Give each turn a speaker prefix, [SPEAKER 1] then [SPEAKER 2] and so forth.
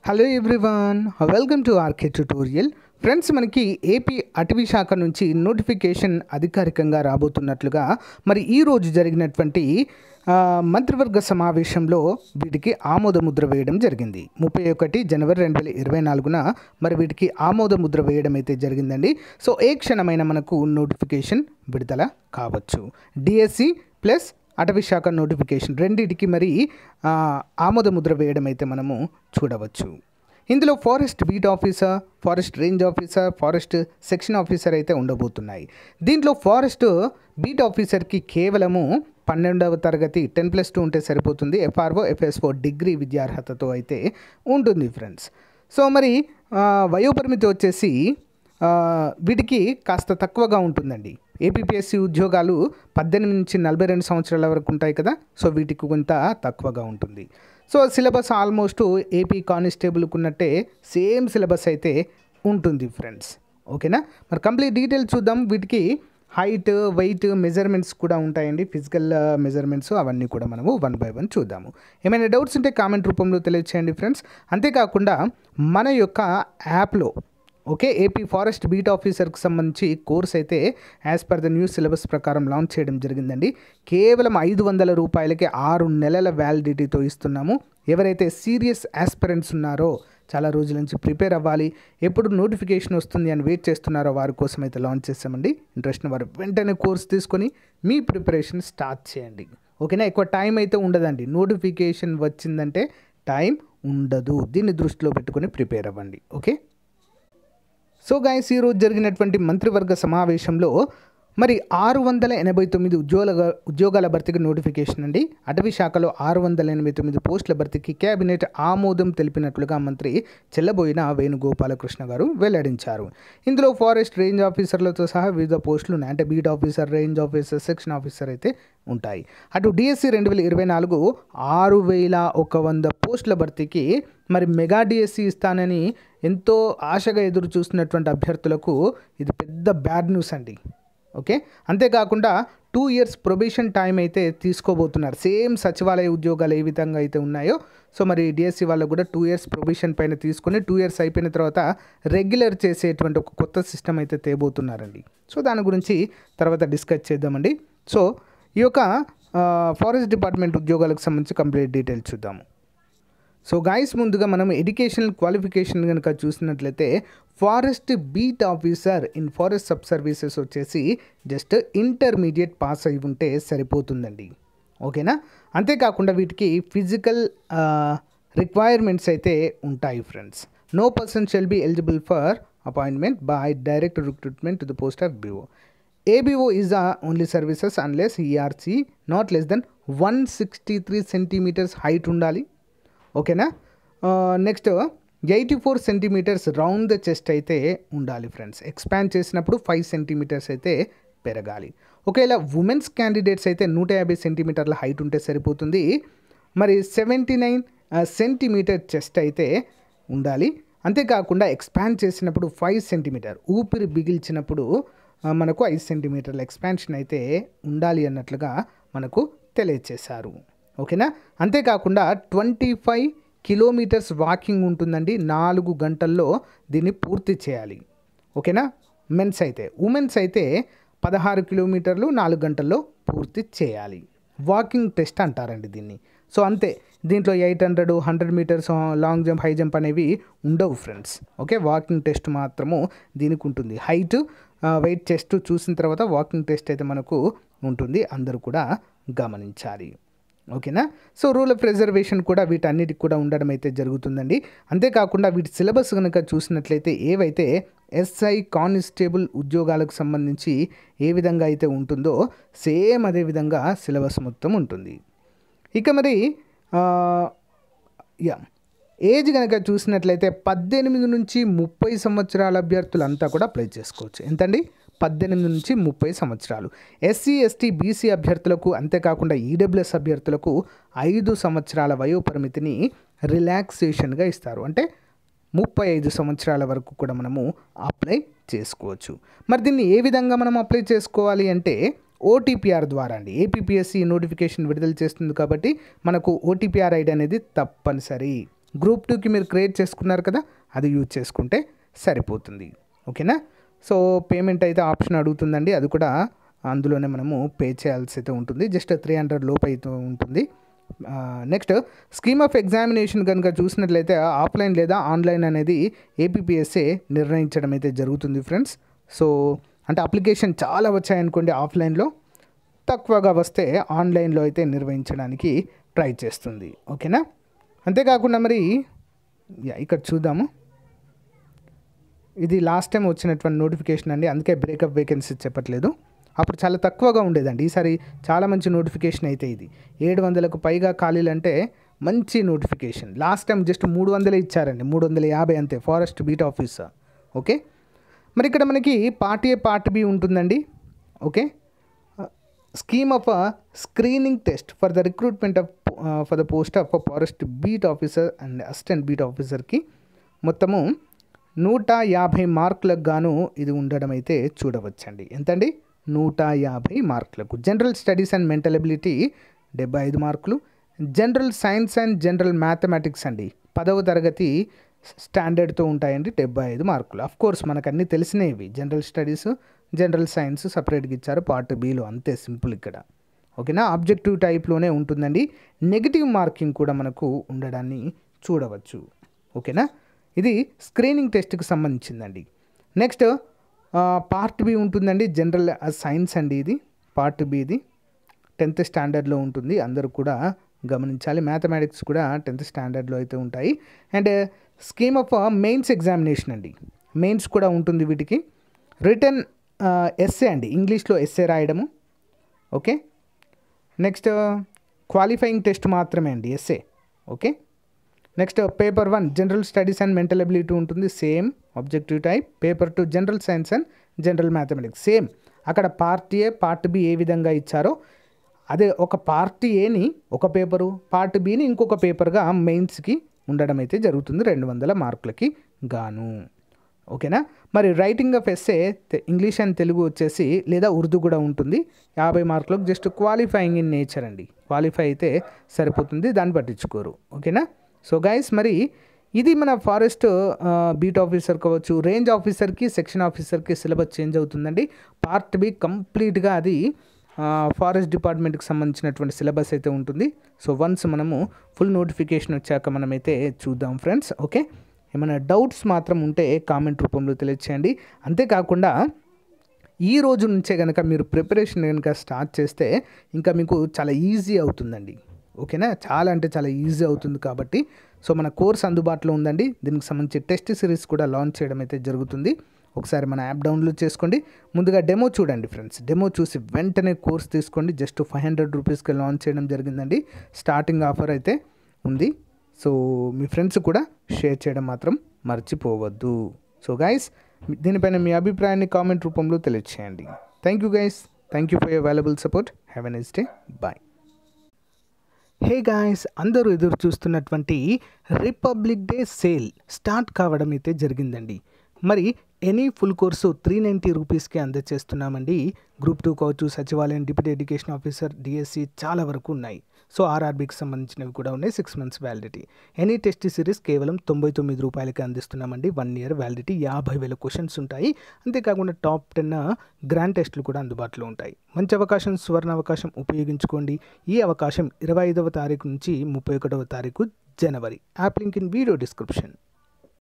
[SPEAKER 1] Hello everyone, welcome to RK tutorial. Friends, మనకి AP అటవీ శాఖ నుంచి నోటిఫికేషన్ అధికారికంగా రాబోతున్నట్లుగా మరి ఈరోజు జరిగినటువంటి మంత్రివర్గ సమావేశంలో వీటికి ఆమోద ముద్ర వేయడం జరిగింది. 31 జనవరి 2024 మరి వీటికి ఆమోద ముద్ర వేయడం అయితే జరిగిందండి. సో ఏ క్షణమైన మనకు నోటిఫికేషన్ విడుదల కావచ్చు. డిఎస్సి ప్లస్ అటవీ శాఖ నోటిఫికేషన్ రెండింటికి మరి ఆమోద ముద్ర వేయడం అయితే మనము చూడవచ్చు. ఇందులో forest beat officer, forest range officer, forest section officer అయితే ఉండబోతున్నాయి. దీంట్లో ఫారెస్ట్ బీట్ ఆఫీసర్కి కేవలము 12వ తరగతి 10+2 ఉంటే సరిపోతుంది. ఎఫ్ఆర్ఓ ఎఫ్ఎస్ఓ డిగ్రీ విద్యార్హతతో అయితే ఉంటుంది ఫ్రెండ్స్. సో మరి వయోపరిమితి వచ్చేసి వీటికి కాస్త తక్కువగా ఉంటుందండి. ఏపీపీఎస్సీ ఉద్యోగాలు 18 నుంచి 42 సంవత్సరాల వరకు ఉంటాయి కదా. సో వీటికి కొంత తక్కువగా ఉంటుంది. సో సిలబస్ ఆల్మోస్ట్ ఏపీ కానిస్టేబుల్కి ఉన్నట్టే సేమ్ సిలబస్ అయితే ఉంటుంది ఫ్రెండ్స్. ఓకేనా, మరి కంప్లీట్ డీటెయిల్స్ చూద్దాం. వీటికి హైట్, వెయిట్, మెజర్మెంట్స్ కూడా ఉంటాయండి. ఫిజికల్ మెజర్మెంట్స్ అవన్నీ కూడా మనము 1 by 1 చూద్దాము. ఏమైనా డౌట్స్ ఉంటే కామెంట్ రూపంలో తెలియచేయండి ఫ్రెండ్స్. అంతేకాకుండా మన యొక్క యాప్లో ఏపీ ఫారెస్ట్ బీట్ ఆఫీసర్కి సంబంధించి కోర్స్ అయితే as per the new syllabus ప్రకారం లాంచ్ చేయడం జరిగిందండి. కేవలం 500 రూపాయలకి 6 నెలల వ్యాలిడిటీతో ఇస్తున్నాము. ఎవరైతే సీరియస్ ఆస్పిరెంట్స్ ఉన్నారో, చాలా రోజుల నుంచి ప్రిపేర్ అవ్వాలి, ఎప్పుడు నోటిఫికేషన్ వస్తుంది అని వెయిట్ చేస్తున్నారో వారి కోసం అయితే లాంచ్ చేస్తామండి. ఇంట్రెస్ట్ ఉన్న వారు వెంటనే కోర్స్ తీసుకొని మీ ప్రిపరేషన్ స్టార్ట్ చేయండి. ఓకేనా, ఎక్కువ టైం అయితే ఉండదండి. నోటిఫికేషన్ వచ్చిందంటే టైం ఉండదు. దీన్ని దృష్టిలో పెట్టుకొని ప్రిపేర్ అవ్వండి. ఓకే, సో గైస్, ఈరోజు జరిగినటువంటి మంత్రివర్గ సమావేశంలో మరి 689 ఉద్యోగాల భర్తీకి నోటిఫికేషన్ అండి. అటవీ శాఖలో 689 పోస్టుల భర్తీకి కేబినెట్ ఆమోదం తెలిపినట్లుగా మంత్రి చెల్లబోయిన వేణుగోపాలకృష్ణ గారు వెల్లడించారు. ఇందులో ఫారెస్ట్ రేంజ్ ఆఫీసర్లతో సహా వివిధ పోస్టులు ఉన్నాయి. అంటే beat officer, range officer, section officer అయితే ఉంటాయి. అటు డిఎస్సి 2024 6100 పోస్టుల భర్తీకి మరి మెగా డిఎస్సి ఇస్తానని ఎంతో ఆశగా ఎదురు చూస్తున్నటువంటి అభ్యర్థులకు ఇది పెద్ద బ్యాడ్ న్యూస్ అండి. ఓకే, అంతేకాకుండా 2 years ప్రొబేషన్ టైం అయితే తీసుకోబోతున్నారు. సేమ్ సచివాలయ ఉద్యోగాలు ఏ విధంగా అయితే ఉన్నాయో, సో మరి డిఎస్సి వాళ్ళకు కూడా 2 years ప్రొబేషన్ పైన తీసుకొని 2 years అయిపోయిన తర్వాత రెగ్యులర్ చేసేటువంటి ఒక కొత్త సిస్టమ్ అయితే తేబోతున్నారండి. సో దాని గురించి తర్వాత డిస్కస్ చేద్దామండి. సో ఈ యొక్క ఫారెస్ట్ డిపార్ట్మెంట్ ఉద్యోగాలకు సంబంధించి కంప్లీట్ డీటెయిల్స్ చూద్దాము. సో గాయస్, ముందుగా మనం ఎడ్యుకేషనల్ క్వాలిఫికేషన్ కనుక చూసినట్లయితే forest beat officer in forest sub services వచ్చేసి జస్ట్ ఇంటర్మీడియట్ పాస్ అయి ఉంటే సరిపోతుందండి. ఓకేనా, అంతేకాకుండా వీటికి ఫిజికల్ రిక్వైర్మెంట్స్ అయితే ఉంటాయి friends. No person shall be eligible for appointment by direct recruitment to the post of BO. ABO is the only services unless ERC not less than 163 centimeters height ఉండాలి. ఓకేనా, next 84 centimeters round the chest అయితే ఉండాలి friends. Expand చేసినప్పుడు 5 centimeters అయితే పెరగాలి. ఒకవేళ women's candidates అయితే 150 centimeterల height ఉంటే సరిపోతుంది. మరి 79 centimeter చెస్ట్ అయితే ఉండాలి. అంతేకాకుండా ఎక్స్పాండ్ చేసినప్పుడు 5 centimeter, ఊపిరి బిగిల్చినప్పుడు మనకు 5 centimeterల ఎక్స్పాన్షన్ అయితే ఉండాలి అన్నట్లుగా మనకు తెలియచేశారు. ఓకేనా, అంతేకాకుండా 25 kilometers వాకింగ్ ఉంటుందండి. 4 గంటల్లో దీన్ని పూర్తి చేయాలి. ఓకేనా, మెన్స్ అయితే. ఉమెన్స్ అయితే 16 kilometers 4 గంటల్లో పూర్తి చేయాలి. వాకింగ్ టెస్ట్ అంటారండి దీన్ని. సో అంతే, దీంట్లో 800, 100 meters long jump, high jump అనేవి ఉండవు ఫ్రెండ్స్. ఓకే, వాకింగ్ టెస్ట్ మాత్రము దీనికి ఉంటుంది. హైట్, వెయిట్ టెస్ట్ చూసిన తర్వాత వాకింగ్ టెస్ట్ అయితే మనకు ఉంటుంది. అందరూ కూడా గమనించాలి. ఓకేనా, సో రూల్ ఆఫ్ రిజర్వేషన్ కూడా వీటన్నిటికి కూడా ఉండడం అయితే జరుగుతుందండి. అంతేకాకుండా వీటి సిలబస్ కనుక చూసినట్లయితే ఏవైతే SI కానిస్టేబుల్ ఉద్యోగాలకు సంబంధించి ఏ విధంగా అయితే ఉంటుందో సేమ్ అదే విధంగా సిలబస్ మొత్తం ఉంటుంది. ఇక మరి ఏజ్ కనుక చూసినట్లయితే 18 నుంచి 30 సంవత్సరాల అభ్యర్థులంతా కూడా అప్లై చేసుకోవచ్చు. ఎంతండి? 18 నుంచి 30 సంవత్సరాలు. SC, ST, BC అభ్యర్థులకు, అంతేకాకుండా EWS అభ్యర్థులకు 5 సంవత్సరాల వయోపరిమితిని రిలాక్సేషన్గా ఇస్తారు. అంటే 35 సంవత్సరాల వరకు కూడా మనము అప్లై చేసుకోవచ్చు. మరి దీన్ని ఏ విధంగా మనం అప్లై చేసుకోవాలి అంటే OTPR ద్వారా అండి. ఏపీపీఎస్సీ నోటిఫికేషన్ విడుదల చేస్తుంది కాబట్టి మనకు OTPR ఐడి అనేది తప్పనిసరి. గ్రూప్ 2కి మీరు క్రియేట్ చేసుకున్నారు కదా, అది యూజ్ చేసుకుంటే సరిపోతుంది. ఓకేనా. సో పేమెంట్ అయితే ఆప్షన్ అడుగుతుందండి, అది కూడా అందులోనే మనము పే చేయాల్సి అయితే ఉంటుంది. జస్ట్ 300 లోపు అయితే ఉంటుంది. నెక్స్ట్ స్కీమ్ ఆఫ్ ఎగ్జామినేషన్ కనుక చూసినట్లయితే ఆఫ్లైన్ లేదా ఆన్లైన్ అనేది ఏపీపీఎస్ఏ నిర్ణయించడం అయితే జరుగుతుంది ఫ్రెండ్స్. సో అంటే అప్లికేషన్ చాలా వచ్చాయనుకోండి ఆఫ్లైన్లో, తక్కువగా వస్తే ఆన్లైన్లో అయితే నిర్వహించడానికి ట్రై చేస్తుంది. ఓకేనా. అంతేకాకుండా మరి ఇక్కడ చూద్దాము, ఇది లాస్ట్ టైం వచ్చినటువంటి నోటిఫికేషన్ అండి, అందుకే బ్రేకప్ వేకెన్సీ చెప్పట్లేదు. అప్పుడు చాలా తక్కువగా ఉండేదండి, ఈసారి చాలా మంచి నోటిఫికేషన్ అయితే ఇది. 700కు పైగా ఖాళీలు అంటే మంచి నోటిఫికేషన్. లాస్ట్ టైం జస్ట్ 300 ఇచ్చారండి, 350 అంతే, ఫారెస్ట్ బీట్ ఆఫీసర్. ఓకే. మరి ఇక్కడ మనకి పార్ట్ ఏ పార్ట్ బి ఉంటుందండి. Okay. Scheme of screening test for the recruitment of for the post of forest beat officer and assistant beat ఆఫీసర్కి మొత్తము 150 మార్కులకు గాను ఇది ఉండడం అయితే చూడవచ్చండి. ఎంతండి? 150 మార్కులకు. General studies and mental ability 75 మార్కులు. General science and general mathematics అండి 10వ తరగతి స్టాండర్డ్తో ఉంటాయండి, 75 మార్కులు. అఫ్ కోర్స్ మనకు అన్నీ తెలిసినవి, జనరల్ స్టడీస్ జనరల్ సైన్స్ సపరేట్గా ఇచ్చారు పార్ట్ బిలో, అంతే సింపుల్ ఇక్కడ. ఓకేనా. ఆబ్జెక్టివ్ టైప్లోనే ఉంటుందండి. నెగిటివ్ మార్కింగ్ కూడా మనకు ఉండడాన్ని చూడవచ్చు. ఓకేనా. ఇది స్క్రీనింగ్ టెస్ట్కి సంబంధించిందండి. నెక్స్ట్ పార్ట్ బి ఉంటుందండి, జనరల్ సైన్స్ అండి, ఇది పార్ట్ బి, ఇది 10th స్టాండర్డ్లో ఉంటుంది, అందరూ కూడా గమనించాలి. మ్యాథమెటిక్స్ కూడా 10th స్టాండర్డ్లో అయితే ఉంటాయి. And scheme of mains examination అండి, మెయిన్స్ కూడా ఉంటుంది వీటికి. రిటర్న్ ఎస్సే అండి, ఇంగ్లీష్లో ఎస్సే రాయడము. ఓకే. నెక్స్ట్ క్వాలిఫైయింగ్ టెస్ట్ మాత్రమే అండి essay. Okay. Next paper 1 general studies and mental ability ఉంటుంది, same objective type. Paper 2 general science and general mathematics, same. అక్కడ పార్ట్ ఏ పార్ట్ బి ఏ విధంగా ఇచ్చారో అదే, ఒక పార్ట్ ఏని ఒక పేపరు, పార్ట్ బిని ఇంకొక పేపర్గా మెయిన్స్కి ఉండడం అయితే జరుగుతుంది 200 మార్కులకి గాను. ఓకేనా. మరి writing of essay English and Telugu వచ్చేసి లేదా ఉర్దూ కూడా ఉంటుంది, 50 మార్కులకు. జస్ట్ క్వాలిఫైయింగ్ ఇన్ నేచర్ అండి, క్వాలిఫై అయితే సరిపోతుంది, దాన్ని పట్టించుకోరు. ఓకేనా. సో గైస్, మరి ఇది మన ఫారెస్ట్ బీట్ ఆఫీసర్ కావచ్చు, రేంజ్ ఆఫీసర్కి, సెక్షన్ ఆఫీసర్కి సిలబస్ చేంజ్ అవుతుందండి. పార్ట్ బి కంప్లీట్గా అది ఫారెస్ట్ డిపార్ట్మెంట్కి సంబంధించినటువంటి సిలబస్ అయితే ఉంటుంది. సో వన్స్ మనము ఫుల్ నోటిఫికేషన్ వచ్చాక మనమైతే చూద్దాం ఫ్రెండ్స్. ఓకే. ఏమైనా డౌట్స్ మాత్రం ఉంటే కామెంట్ రూపంలో తెలియచేయండి. అంతేకాకుండా ఈ రోజు నుంచే కనుక మీరు ప్రిపరేషన్ కనుక స్టార్ట్ చేస్తే ఇంకా మీకు చాలా ఈజీ అవుతుందండి. ఓకేనా. చాలా అంటే చాలా ఈజీ అవుతుంది కాబట్టి, సో మన కోర్స్ అందుబాటులో ఉందండి. దీనికి సంబంధించి టెస్ట్ సిరీస్ కూడా లాంచ్ చేయడం అయితే జరుగుతుంది. ఒకసారి మన యాప్ డౌన్లోడ్ చేసుకోండి. ముందుగా డెమో చూడండి ఫ్రెండ్స్, డెమో చూసి వెంటనే కోర్స్ తీసుకోండి. జస్ట్ 500 రూపీస్కి లాంచ్ చేయడం జరిగిందండి. స్టార్టింగ్ ఆఫర్ అయితే ఉంది. సో మీ ఫ్రెండ్స్ కూడా షేర్ చేయడం మాత్రం మర్చిపోవద్దు. సో గైస్, దీనిపైన మీ అభిప్రాయాన్ని కామెంట్ రూపంలో తెలియచేయండి. Thank you guys, thank you for your valuable support. Have a nice day. Bye. Hey guys, అందరూ ఎదురు చూస్తున్నటువంటి రిపబ్లిక్ డే సేల్ స్టార్ట్ కావడం అయితే జరిగిందండి. మరి ఎనీ ఫుల్ కోర్సు 390 రూపీస్కి అందజేస్తున్నామండి. గ్రూప్ 2 కావచ్చు, సచివాలయం, డిప్యూటీ ఎడ్యుకేషన్ ఆఫీసర్, డిఎస్సి చాలా వరకు ఉన్నాయి. సో ఆర్ఆర్బీకి సంబంధించినవి కూడా ఉన్నాయి, 6 months validity. Any test series కేవలం 99 రూపాయలకి అందిస్తున్నామండి. 1 year వ్యాలిడిటీ, 50,000 క్వశ్చన్స్ ఉంటాయి. అంతేకాకుండా టాప్ 10 గ్రాండ్ టెస్టులు కూడా అందుబాటులో ఉంటాయి. మంచి అవకాశం, సువర్ణ అవకాశం ఉపయోగించుకోండి. ఈ అవకాశం 25వ తారీఖు నుంచి 31వ తారీఖు జనవరి. App link in video description.